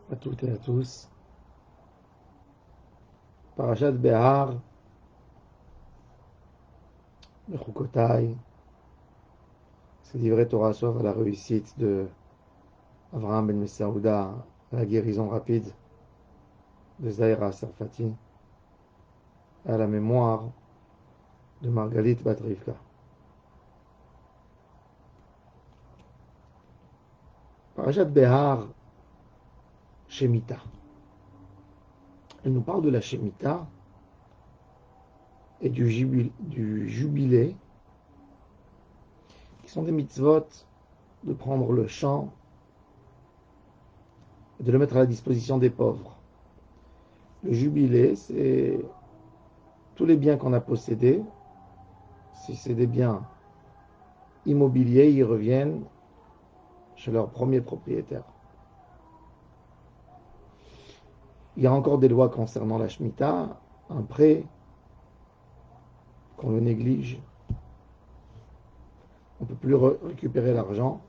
À toutes et à tous. Parashat Behar, Bechukotai, ces livrets Torah sauvent à la réussite de Avraham Ben Messaouda, à la guérison rapide de Zahira Sarfati, et à la mémoire de Margalit Bat Rivka. Parashat Behar, Shemitah. Elle nous parle de la Shemitah et du jubilé, qui sont des mitzvot de prendre le champ et de le mettre à la disposition des pauvres. Le jubilé, c'est tous les biens qu'on a possédés. Si c'est des biens immobiliers, ils reviennent chez leur premier propriétaire. Il y a encore des lois concernant la Shemitah, un prêt qu'on le néglige, on ne peut plus récupérer l'argent.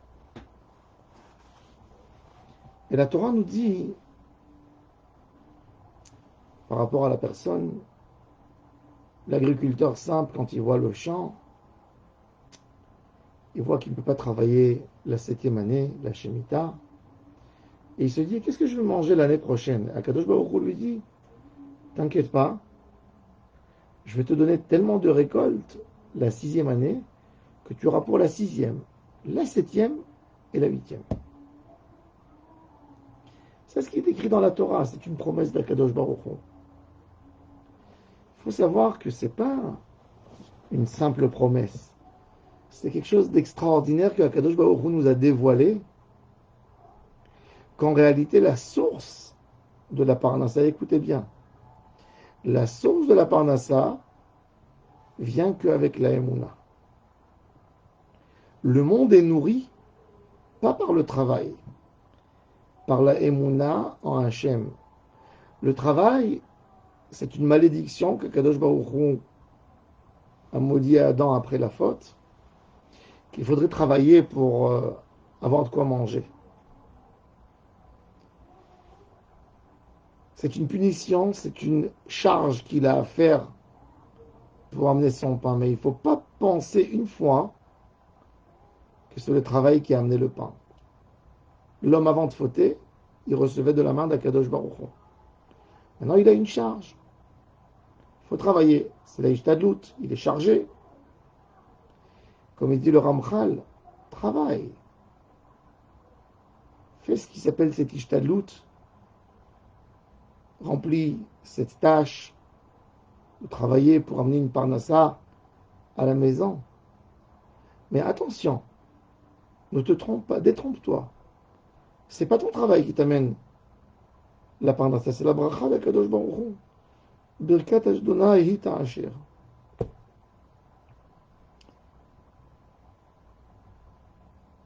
Et la Torah nous dit, par rapport à la personne, l'agriculteur simple, quand il voit le champ, il voit qu'il ne peut pas travailler la 7e année, la Shemitah, et il se dit, qu'est-ce que je vais manger l'année prochaine? Akadosh Baruch Hu lui dit, t'inquiète pas, je vais te donner tellement de récoltes la 6e année que tu auras pour la 6e, la 7e et la 8e. C'est ce qui est écrit dans la Torah, c'est une promesse d'Akadosh Baruch Hu. Il faut savoir que ce n'est pas une simple promesse. C'est quelque chose d'extraordinaire que Akadosh Baruch Hu nous a dévoilé, qu'en réalité la source de la Parnassa, écoutez bien, la source de la Parnassa vient qu'avec la Emouna. Le monde est nourri, pas par le travail, par la Emouna en Hachem. Le travail, c'est une malédiction que Kadosh Baruch Hu a maudit à Adam après la faute, qu'il faudrait travailler pour avoir de quoi manger. C'est une punition, c'est une charge qu'il a à faire pour amener son pain. Mais il ne faut pas penser une fois que c'est le travail qui a amené le pain. L'homme avant de fauter, il recevait de la main d'Akadosh Baruch Hu. Maintenant, il a une charge. Il faut travailler. C'est la Ishtadlut, il est chargé. Comme il dit le Ramchal, travaille. Fais ce qui s'appelle cette Ishtadlut. Remplis cette tâche de travailler pour amener une parnassa à la maison. Mais attention, ne te trompe pas, détrompe-toi. C'est pas ton travail qui t'amène la parnassa, c'est la bracha d'Akadosh Baruch Hu. Birkat Ashdona hi ta'asher.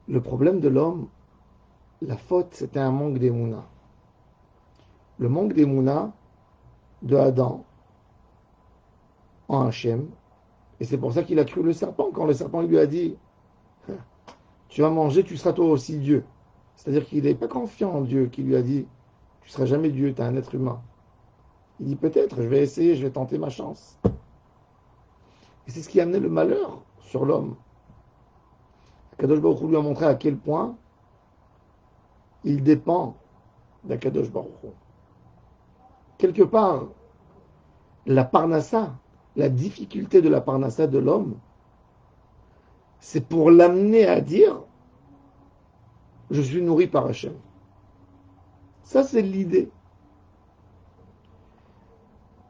Le problème de l'homme, la faute, c'était un manque d'émouna. Le manque d'émouna de Adam en Hachem. Et c'est pour ça qu'il a cru le serpent. Quand le serpent lui a dit, tu vas manger, tu seras toi aussi Dieu. C'est-à-dire qu'il n'est pas confiant en Dieu, qui lui a dit, tu ne seras jamais Dieu, tu es un être humain. Il dit, peut-être, je vais essayer, je vais tenter ma chance. Et c'est ce qui a amené le malheur sur l'homme. Kadosh Baruch Hu lui a montré à quel point il dépend d'Akadosh Baruch Hu. Quelque part, la parnassa, la difficulté de la parnassa de l'homme, c'est pour l'amener à dire, je suis nourri par Hachem. Ça, c'est l'idée.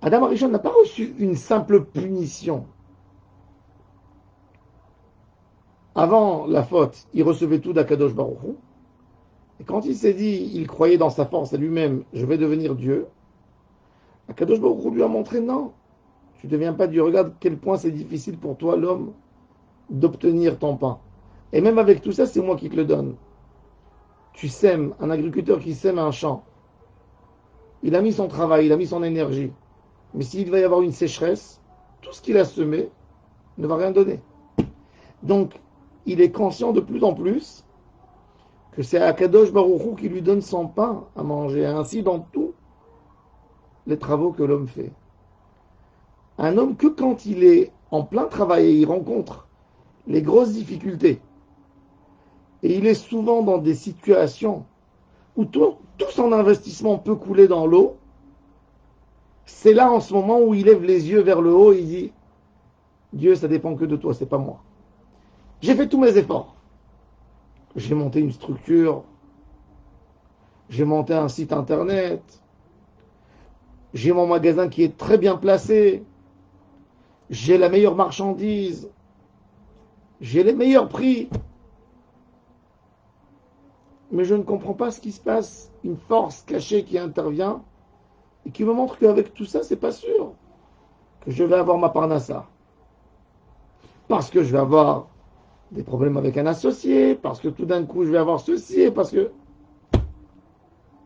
Adam Arishon n'a pas reçu une simple punition. Avant la faute, il recevait tout d'Akadosh Baruch Hu. Et quand il s'est dit, il croyait dans sa force à lui-même, je vais devenir Dieu, Akadosh Baruch Hu lui a montré, non, tu ne deviens pas Dieu. Regarde quel point c'est difficile pour toi, l'homme, d'obtenir ton pain. Et même avec tout ça, c'est moi qui te le donne. Tu sèmes, un agriculteur qui sème un champ. Il a mis son travail, il a mis son énergie. Mais s'il va y avoir une sécheresse, tout ce qu'il a semé ne va rien donner. Donc, il est conscient de plus en plus que c'est Akadosh Baruch Hu qui lui donne son pain à manger, ainsi dans tous les travaux que l'homme fait. Un homme que quand il est en plein travail et il rencontre les grosses difficultés, et il est souvent dans des situations où tout son investissement peut couler dans l'eau, c'est là en ce moment où il lève les yeux vers le haut et il dit Dieu, ça dépend que de toi, c'est pas moi. J'ai fait tous mes efforts. J'ai monté une structure, j'ai monté un site internet, j'ai mon magasin qui est très bien placé, j'ai la meilleure marchandise, j'ai les meilleurs prix. Mais je ne comprends pas ce qui se passe, une force cachée qui intervient et qui me montre qu'avec tout ça, c'est pas sûr que je vais avoir ma parnassa. Parce que je vais avoir des problèmes avec un associé, parce que tout d'un coup je vais avoir ceci, parce que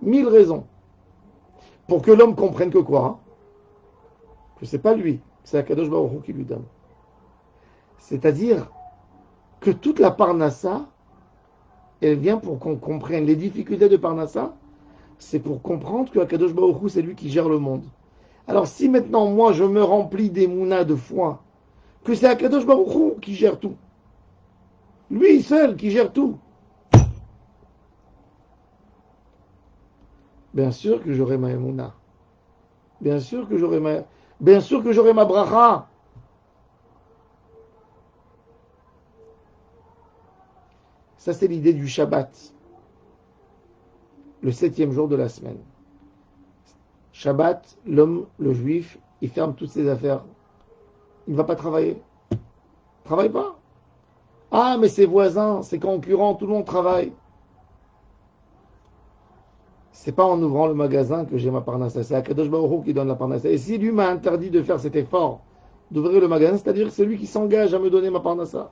1000 raisons. Pour que l'homme comprenne que quoi, hein, que c'est pas lui, c'est Akadosh Baruch Hu qui lui donne. C'est-à-dire que toute la parnassa, elle vient pour qu'on comprenne les difficultés de parnassa, c'est pour comprendre que Akadosh Baruch Hu, c'est lui qui gère le monde. Alors si maintenant moi je me remplis des mounas de foi, que c'est Akadosh Baruch Hu qui gère tout, lui seul qui gère tout, bien sûr que j'aurai ma émouna. Bien sûr que j'aurai ma bracha. Ça, c'est l'idée du Shabbat, le 7e jour de la semaine. Shabbat, l'homme, le juif, il ferme toutes ses affaires. Il ne va pas travailler. Il ne travaille pas. Ah, mais ses voisins, ses concurrents, tout le monde travaille. C'est pas en ouvrant le magasin que j'ai ma parnassa. C'est Akadosh Baruch Hu qui donne la parnassa. Et si lui m'a interdit de faire cet effort, d'ouvrir le magasin, c'est-à-dire que c'est lui qui s'engage à me donner ma parnassa.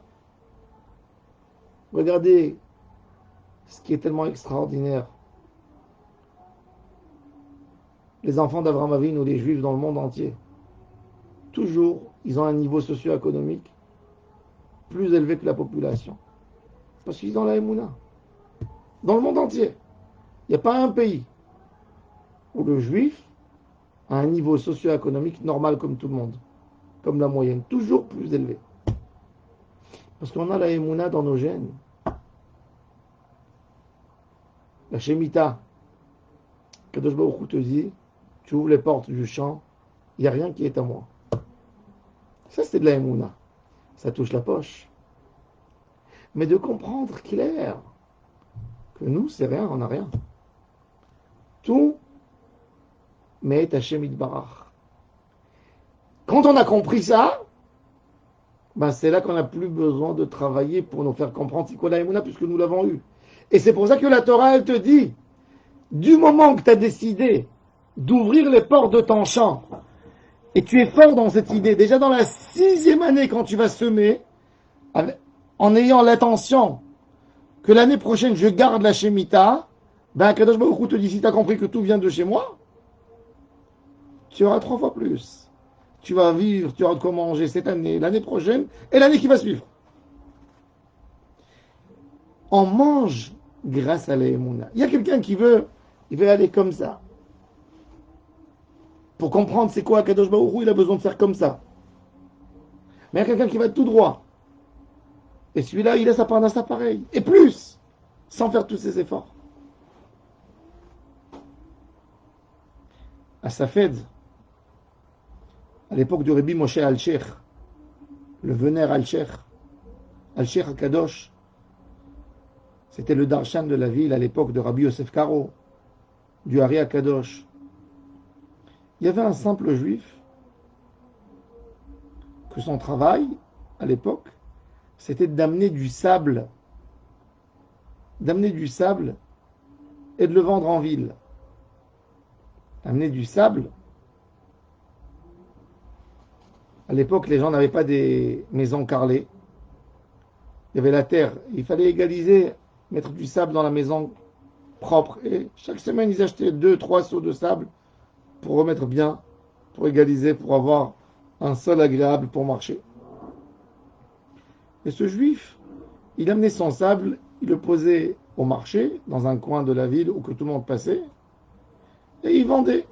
Regardez ce qui est tellement extraordinaire. Les enfants d'Avraham Avinu ou les juifs dans le monde entier, toujours, ils ont un niveau socio-économique plus élevé que la population. Parce qu'ils ont la Emouna. Dans le monde entier. Il n'y a pas un pays où le juif a un niveau socio-économique normal comme tout le monde. Comme la moyenne. Toujours plus élevé. Parce qu'on a la Emouna dans nos gènes. La Shemitah. Kadosh Baruch Hu te dit, tu ouvres les portes du champ, il n'y a rien qui est à moi. Ça, c'est de la Emouna. Ça touche la poche. Mais de comprendre clair que nous, c'est rien, on n'a rien. Tout, mais Hashem Itbarach. Quand on a compris ça, ben c'est là qu'on n'a plus besoin de travailler pour nous faire comprendre c'est quoi la Emouna, puisque nous l'avons eu. Et c'est pour ça que la Torah, elle te dit, du moment que tu as décidé d'ouvrir les portes de ton champ, et tu es fort dans cette idée, déjà dans la 6e année quand tu vas semer, en ayant l'attention que l'année prochaine je garde la Shemitah, ben Kadosh Baruch Hu te dit, si tu as compris que tout vient de chez moi, tu auras 3 fois plus. Tu vas vivre, tu auras de quoi manger cette année, l'année prochaine et l'année qui va suivre. On mange grâce à l'Emouna. Il y a quelqu'un qui veut aller comme ça. Pour comprendre c'est quoi Kadosh Baruch Hu, il a besoin de faire comme ça. Mais il y a quelqu'un qui va tout droit. Et celui-là, il a sa parnassa pareil. Et plus, sans faire tous ses efforts. À Safed, à l'époque du Rabbi Moshe Alcher, le vénère Alcher Akadosh, c'était le darshan de la ville à l'époque de Rabbi Yosef Karo, du Hari Akadosh. Il y avait un simple juif que son travail, à l'époque, c'était d'amener du sable et de le vendre en ville. Amener du sable. À l'époque, les gens n'avaient pas des maisons carrelées. Il y avait la terre. Il fallait égaliser, mettre du sable dans la maison propre. Et chaque semaine, ils achetaient 2-3 seaux de sable pour remettre bien, pour égaliser, pour avoir un sol agréable pour marcher. Et ce juif, il amenait son sable, il le posait au marché, dans un coin de la ville où que tout le monde passait, et il vendait.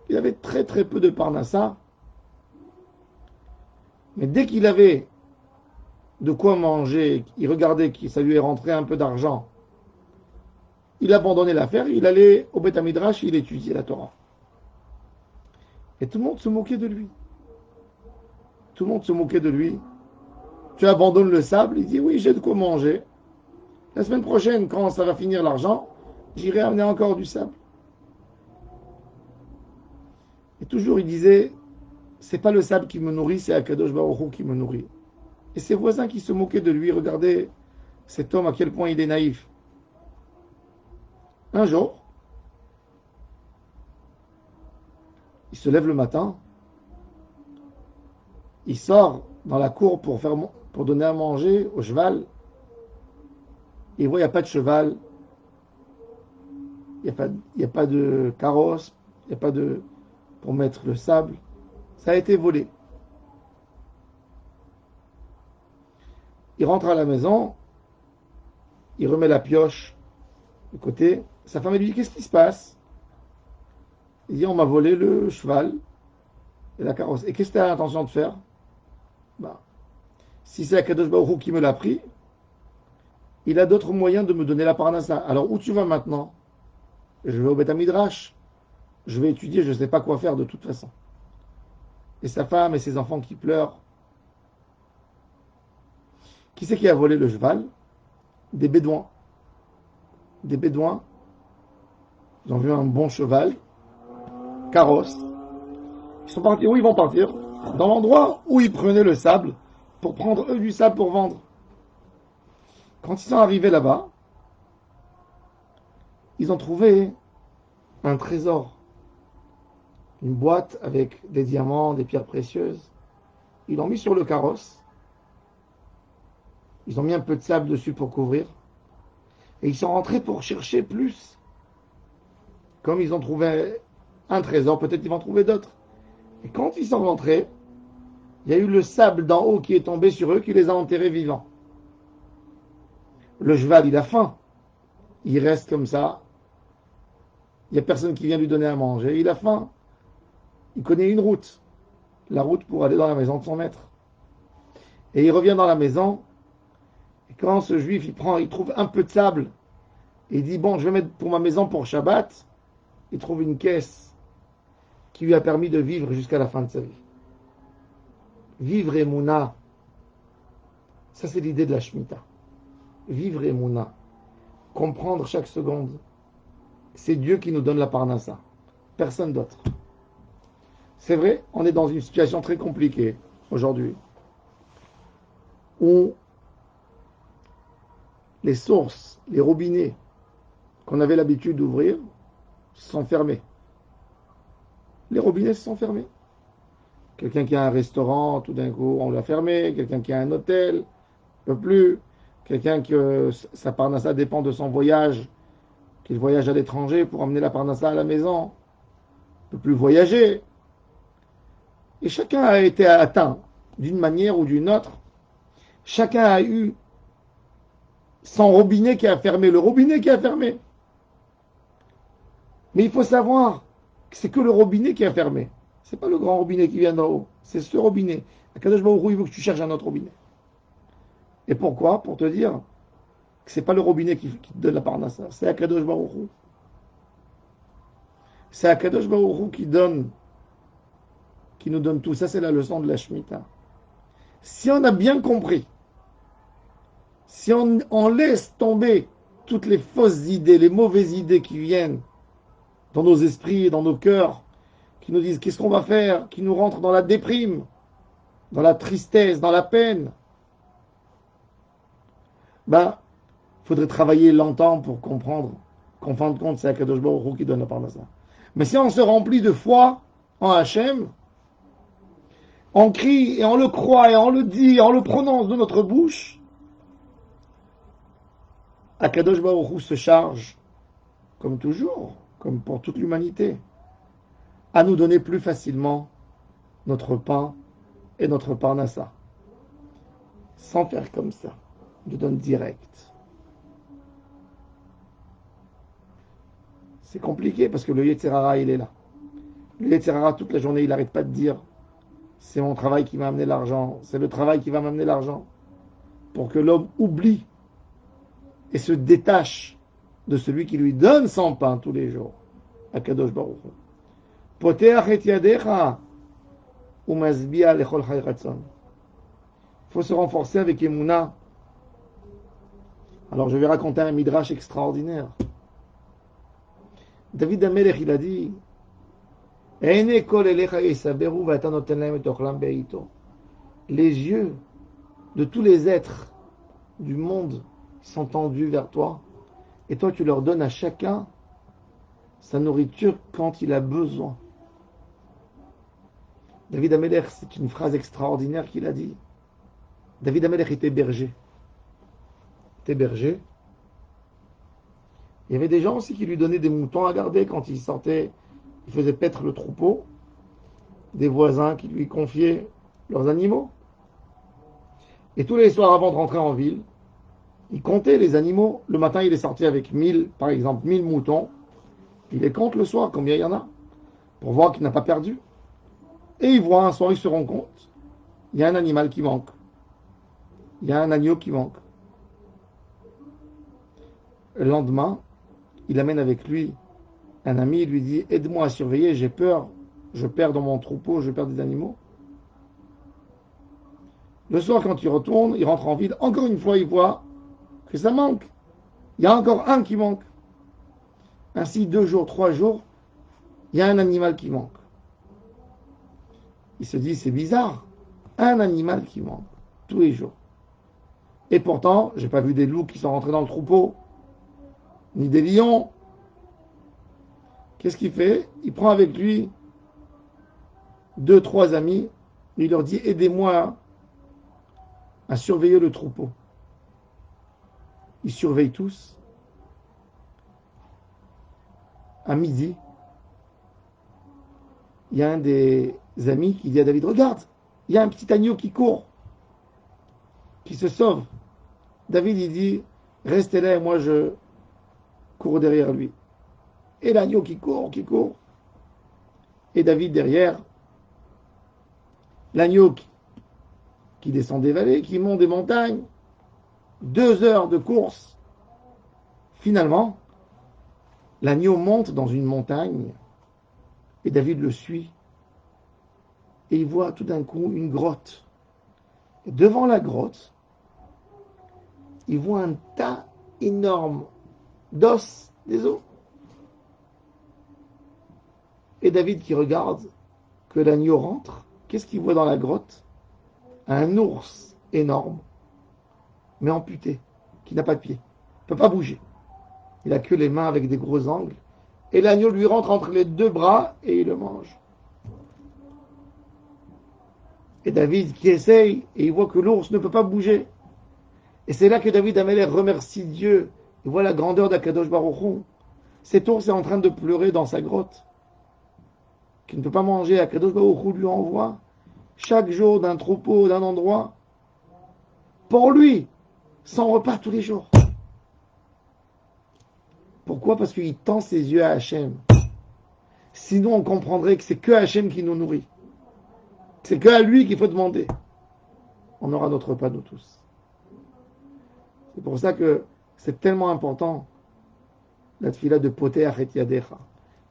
Il avait très très peu de parnassa, mais dès qu'il avait de quoi manger, il regardait que ça lui est rentré un peu d'argent, il abandonnait l'affaire, il allait au Beth Midrash, il étudiait la Torah. Et tout le monde se moquait de lui. Tout le monde se moquait de lui. Tu abandonnes le sable, il dit oui, j'ai de quoi manger. La semaine prochaine, quand ça va finir l'argent, j'irai amener encore du sable. Et toujours il disait, c'est pas le sable qui me nourrit, c'est Akadosh Baruch Hu qui me nourrit. Et ses voisins qui se moquaient de lui, regardaient cet homme à quel point il est naïf. Un jour, il se lève le matin, il sort dans la cour pour donner à manger au cheval. Et il voit, il n'y a pas de cheval, il n'y a pas de carrosse, il n'y a pas de pour mettre le sable. Ça a été volé. Il rentre à la maison, il remet la pioche de côté. Sa femme lui dit, qu'est-ce qui se passe? Il dit, on m'a volé le cheval et la carrosse. Et qu'est-ce que tu as l'intention de faire? Bah, si c'est Akadosh Baruch Hu qui me l'a pris, il a d'autres moyens de me donner la parnassa. Alors où tu vas maintenant? Je vais au Beth Midrash. Je vais étudier, je ne sais pas quoi faire de toute façon. Et sa femme et ses enfants qui pleurent. Qui c'est qui a volé le cheval? Des bédouins. Des bédouins. Ils ont vu un bon cheval, carrosse. Ils sont partis. Où ils vont partir? Dans l'endroit où ils prenaient le sable pour prendre eux du sable pour vendre. Quand ils sont arrivés là-bas, ils ont trouvé un trésor. Une boîte avec des diamants, des pierres précieuses. Ils l'ont mis sur le carrosse. Ils ont mis un peu de sable dessus pour couvrir. Et ils sont rentrés pour chercher plus. Comme ils ont trouvé un trésor, peut-être ils vont trouver d'autres. Et quand ils sont rentrés, il y a eu le sable d'en haut qui est tombé sur eux, qui les a enterrés vivants. Le cheval, il a faim. Il reste comme ça. Il n'y a personne qui vient lui donner à manger. Il a faim. Il connaît une route. La route pour aller dans la maison de son maître. Et il revient dans la maison. Et quand ce juif, il trouve un peu de sable. Et il dit, bon, je vais mettre pour ma maison pour Shabbat. Il trouve une caisse qui lui a permis de vivre jusqu'à la fin de sa vie. Vivre Emouna. Ça, c'est l'idée de la Shemitah. Vivre Emouna. Comprendre chaque seconde. C'est Dieu qui nous donne la parnassa. Personne d'autre. C'est vrai, on est dans une situation très compliquée aujourd'hui, où les sources, les robinets qu'on avait l'habitude d'ouvrir sont fermés. Les robinets se sont fermés. Quelqu'un qui a un restaurant, tout d'un coup, on l'a fermé. Quelqu'un qui a un hôtel, ne peut plus. Quelqu'un que sa parnassa dépend de son voyage, qu'il voyage à l'étranger pour amener la parnassa à la maison, ne peut plus voyager. Et chacun a été atteint d'une manière ou d'une autre. Chacun a eu son robinet qui a fermé, le robinet qui a fermé. Mais il faut savoir que c'est que le robinet qui a fermé. C'est pas le grand robinet qui vient d'en haut. C'est ce robinet. Akadosh Baruch Hu, il veut que tu cherches un autre robinet. Et pourquoi? Pour te dire que c'est pas le robinet qui te donne la parnassa. C'est Akadosh Baruch Hu. C'est Akadosh Baruch Hu qui nous donne tout. Ça, c'est la leçon de la Shemitah. Si on a bien compris, si on laisse tomber toutes les fausses idées, les mauvaises idées qui viennent dans nos esprits et dans nos cœurs, qui nous disent qu'est-ce qu'on va faire, qui nous rentrent dans la déprime, dans la tristesse, dans la peine, ben, il faudrait travailler longtemps pour comprendre qu'en fin de compte, c'est Akadosh Baruch Hu qui donne la parnassa. Mais si on se remplit de foi en Hachem, on crie et on le croit et on le dit et on le prononce de notre bouche, Akadosh Baruch Hu se charge, comme toujours, comme pour toute l'humanité, à nous donner plus facilement notre pain et notre parnassa. Sans faire comme ça. Il nous donne direct. C'est compliqué parce que le Yetzer Hara, il est là. Le Yetzer Hara, toute la journée, il n'arrête pas de dire c'est mon travail qui m'a amené l'argent, c'est le travail qui va m'amener l'argent. Pour que l'homme oublie et se détache de celui qui lui donne son pain tous les jours. Akadosh Baruch Hu. Poteach et yadecha umazbia lechol chay ratzon. Il faut se renforcer avec Emouna. Alors je vais raconter un midrash extraordinaire. David Amelech, il a dit les yeux de tous les êtres du monde sont tendus vers toi et toi tu leur donnes à chacun sa nourriture quand il a besoin. David Amelech, c'est une phrase extraordinaire qu'il a dit. David Amelech était berger. Il y avait des gens aussi qui lui donnaient des moutons à garder quand il sortait, il faisait paître le troupeau, des voisins qui lui confiaient leurs animaux. Et tous les soirs avant de rentrer en ville, il comptait les animaux. Le matin, il est sorti avec 1000, par exemple, 1000 moutons. Il les compte le soir, combien il y en a, pour voir qu'il n'a pas perdu. Et il voit un soir, il se rend compte, il y a un animal qui manque. Il y a un agneau qui manque. Le lendemain, il amène avec lui un ami, il lui dit aide-moi à surveiller, j'ai peur, je perds dans mon troupeau, je perds des animaux. Le soir, quand il retourne, il rentre en ville, encore une fois, il voit que ça manque. Il y a encore un qui manque. Ainsi, 2 jours, 3 jours, il y a un animal qui manque. Il se dit c'est bizarre, un animal qui manque, tous les jours. Et pourtant, j'ai pas vu des loups qui sont rentrés dans le troupeau, ni des lions. Qu'est-ce qu'il fait? Il prend avec lui 2, 3 amis, et il leur dit aidez-moi à surveiller le troupeau. Ils surveillent tous. À midi, il y a un des amis qui dit à David regarde, il y a un petit agneau qui court, qui se sauve. David il dit restez là et moi je cours derrière lui. Et l'agneau qui court. Et David derrière, l'agneau qui descend des vallées, qui monte des montagnes, 2 heures de course. Finalement, l'agneau monte dans une montagne et David le suit. Et il voit tout d'un coup une grotte. Et devant la grotte, il voit un tas énorme d'os, des os. Et David qui regarde que l'agneau rentre, qu'est-ce qu'il voit dans la grotte? Un ours énorme, mais amputé, qui n'a pas de pied, ne peut pas bouger. Il a que les mains avec des gros angles. Et l'agneau lui rentre entre les 2 bras et il le mange. Et David qui essaye, et il voit que l'ours ne peut pas bouger. Et c'est là que David Amelech remercie Dieu. Il voit la grandeur d'Akadosh Baruch Hu. Cet ours est en train de pleurer dans sa grotte. Qui ne peut pas manger. Akadosh Baruch Hu lui envoie chaque jour d'un troupeau, d'un endroit, pour lui, son repas tous les jours. Pourquoi? Parce qu'il tend ses yeux à Hachem. Sinon, on comprendrait que c'est que Hachem qui nous nourrit. C'est que à lui qu'il faut demander. On aura notre repas, nous tous. C'est pour ça que c'est tellement important, la tfila de Poteach et Yadecha.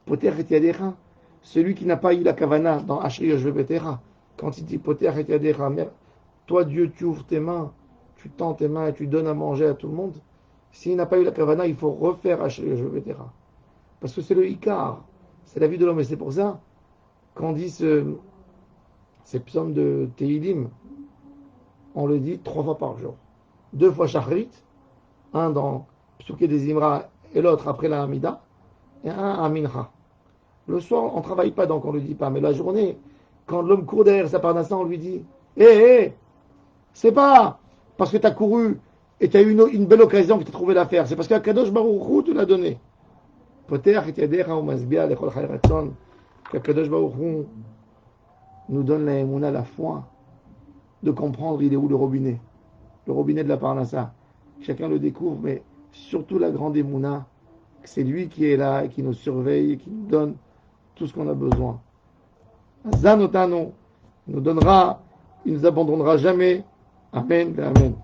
Poteach et Yadecha, celui qui n'a pas eu la kavana dans Ashri Yoshve Betera, quand il dit Poteach et Yadecha, toi Dieu, tu ouvres tes mains, tu tends tes mains et tu donnes à manger à tout le monde. S'il n'a pas eu la kavana, il faut refaire Ashri Yoshve Betera. Parce que c'est le Ikar, c'est la vie de l'homme. Et c'est pour ça qu'on dit ces psaumes de Tehilim, on le dit 3 fois par jour. 2 fois Shachrit, un dans Psuké des Imra et l'autre après la Hamida, et un à Mincha. Le soir, on ne travaille pas, donc on ne le dit pas. Mais la journée, quand l'homme court derrière sa parnassa, on lui dit hé, c'est pas parce que tu as couru et tu as eu une belle occasion que tu as trouvé l'affaire. C'est parce qu'Akadosh Baruch Hu te l'a donné. Qu'Akadosh Baruch Hu nous donne la émouna, la foi, de comprendre il est où le robinet de la parnassa. Chacun le découvre, mais surtout la grande émouna, C'est lui qui est là, qui nous surveille, qui nous donne tout ce qu'on a besoin. Azan Otano nous donnera, il nous abandonnera jamais. Amen, amen.